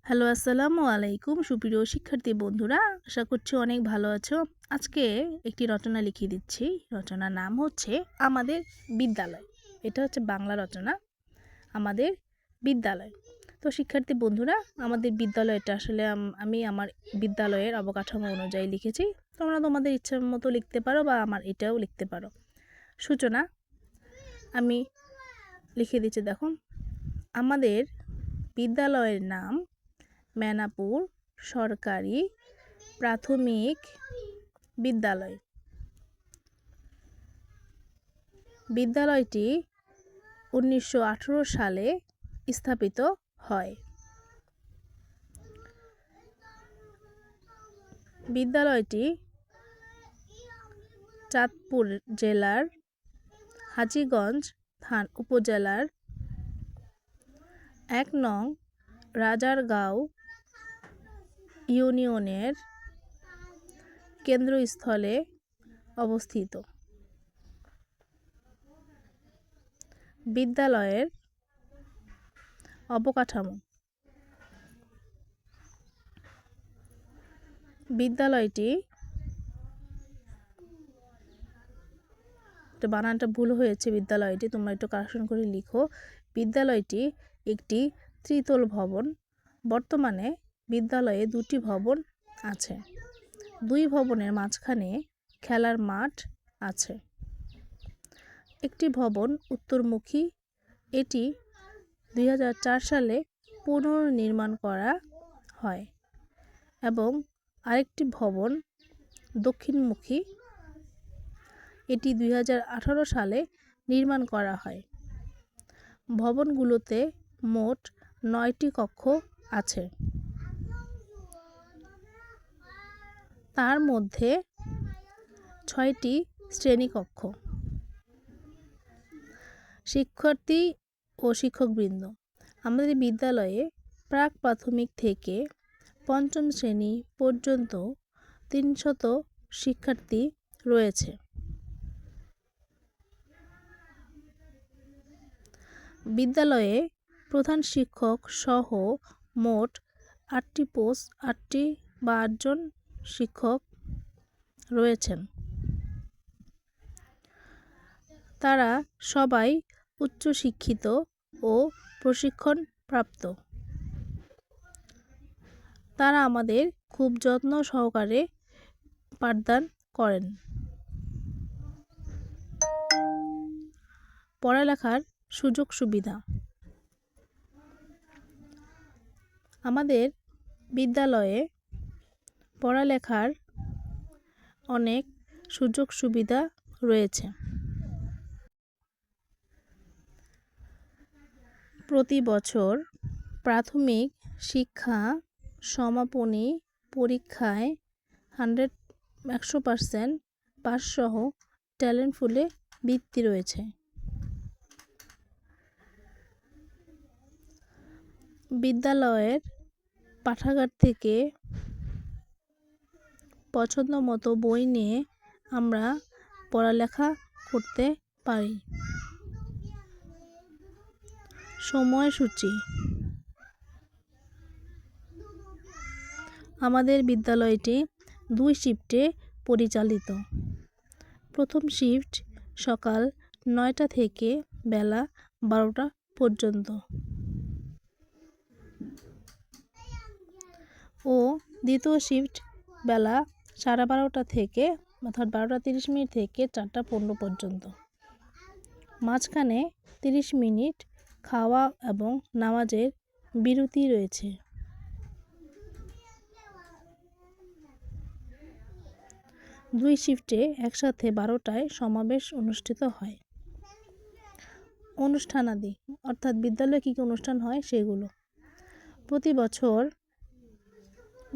Hello, আসসালামু আলাইকুম সুপ্রিয় শিক্ষার্থী বন্ধুরা। আশা করছি অনেক ভালো আছো। আজকে একটি রচনা লিখিয়ে দিচ্ছি। রচনার নাম হচ্ছে আমাদের বিদ্যালয়। এটা হচ্ছে বাংলা রচনা, আমাদের বিদ্যালয়। তো শিক্ষার্থী বন্ধুরা, আমাদের বিদ্যালয়টা আসলে আমি আমার বিদ্যালয়ের অবকাঠামো অনুযায়ী লিখেছি। তোমরা তোমাদের ইচ্ছা মতো লিখতে পারো বা আমার এটাও লিখতে পারো। সূচনা আমি লিখে দিচ্ছি, দেখো। আমাদের বিদ্যালয়ের নাম মেনাপুর সরকারি প্রাথমিক বিদ্যালয়। বিদ্যালয়টি 1918 সালে স্থাপিত হয়। বিদ্যালয়টি চাঁদপুর জেলার হাজীগঞ্জ উপজেলার 1 নং রাজারগাঁও ইউনিয়নের কেন্দ্রস্থলে অবস্থিত। বিদ্যালয়ের অবকাঠামো। বিদ্যালয়টি, বানানটা ভুল হয়েছে, বিদ্যালয়টি তোমরা একটু কারেকশন করে লিখো। বিদ্যালয়টি একটি ত্রিতল ভবন। বর্তমানে বিদ্যালয়ে 2টি ভবন আছে। 2 ভবনের মাঝখানে খেলার মাঠ আছে। একটি ভবন উত্তরমুখী, এটি 2004 সালে পুনর্নির্মাণ করা হয় এবং আরেকটি ভবন দক্ষিণমুখী, এটি 2018 সালে নির্মাণ করা হয়। ভবনগুলোতে মোট 9টি কক্ষ আছে। তার মধ্যে 6টি শ্রেণীকক্ষ। শিক্ষার্থী ও শিক্ষকবৃন্দ, আমাদের বিদ্যালয়ে প্রাক প্রাথমিক থেকে 5ম শ্রেণী পর্যন্ত 300 শিক্ষার্থী রয়েছে। বিদ্যালয়ে প্রধান শিক্ষক সহ মোট 8টি বা 8 জন শিক্ষক রয়েছেন। তারা সবাই উচ্চশিক্ষিত ও প্রশিক্ষণপ্রাপ্ত। তারা আমাদের খুব যত্ন সহকারে পাঠদান করেন। পড়ালেখার সুযোগ সুবিধা। আমাদের বিদ্যালয়ে পড়ালেখার অনেক সুযোগ সুবিধা রয়েছে। প্রতি বছর প্রাথমিক শিক্ষা সমাপনী পরীক্ষায় 100% পাসসহ ট্যালেন্ট পুলে বৃত্তি রয়েছে। বিদ্যালয়ের পাঠাগার থেকে পছন্দ মতো বই নিয়ে আমরা পড়ালেখা করতে পারি। সময়সূচি। আমাদের বিদ্যালয়টি 2 শিফটে পরিচালিত। প্রথম শিফট সকাল 9টা থেকে বেলা 12টা পর্যন্ত ও দ্বিতীয় শিফট বেলা 12:30 থেকে, অর্থাৎ 12:30 থেকে 4:15 পর্যন্ত। মাঝখানে 30 মিনিট খাওয়া এবং নামাজের বিরতি রয়েছে। দুই শিফটে একসাথে 12টায় সমাবেশ অনুষ্ঠিত হয়। অনুষ্ঠানাদি, অর্থাৎ বিদ্যালয়ে কী কী অনুষ্ঠান হয় সেগুলো। প্রতি বছর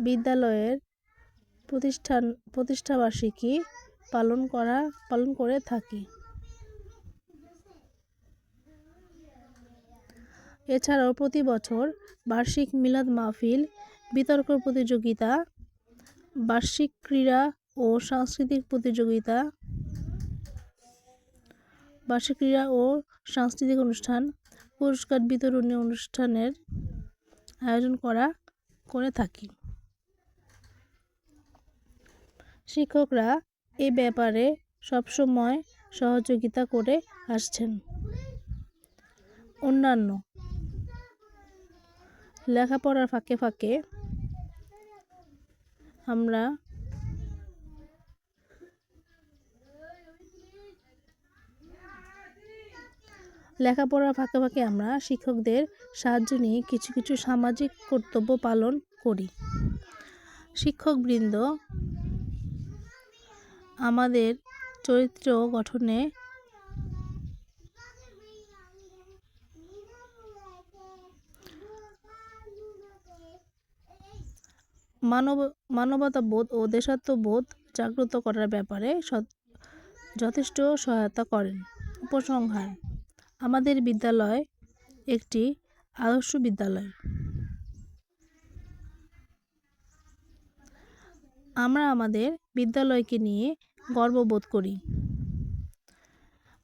বিদ্যালয়ের প্রতিষ্ঠাবার্ষিকী পালন করে থাকি। এছাড়াও প্রতি বছর বার্ষিক মিলাদ মাহফিল, বিতর্ক প্রতিযোগিতা, বার্ষিক ক্রীড়া ও সাংস্কৃতিক প্রতিযোগিতা, বার্ষিক ক্রীড়া ও সাংস্কৃতিক অনুষ্ঠান, পুরস্কার বিতরণী অনুষ্ঠানের আয়োজন করা করে থাকি। শিক্ষকরা এ ব্যাপারে সবসময় সহযোগিতা করে আসছেন। অন্যান্য লেখাপড়ার ফাঁকে ফাঁকে আমরা শিক্ষকদের সাহায্য নিয়ে কিছু কিছু সামাজিক কর্তব্য পালন করি। শিক্ষকবৃন্দ আমাদের চরিত্র গঠনে মানবতাবোধ ও দেশাত্মবোধ জাগ্রত করার ব্যাপারে যথেষ্ট সহায়তা করেন। উপসংহার: আমাদের বিদ্যালয় একটি আদর্শ বিদ্যালয়। আমরা আমাদের বিদ্যালয়কে নিয়ে গর্ববোধ করি।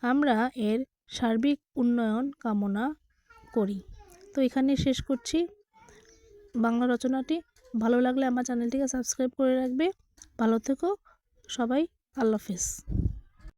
আমরা এর সার্বিক উন্নয়ন কামনা করি। তো এখানে শেষ করছি বাংলা রচনাটি। ভালো লাগলে আমার চ্যানেলটিকে সাবস্ক্রাইব করে রাখবে। ভালো থেকো সবাই। আল্লাহ হাফেজ।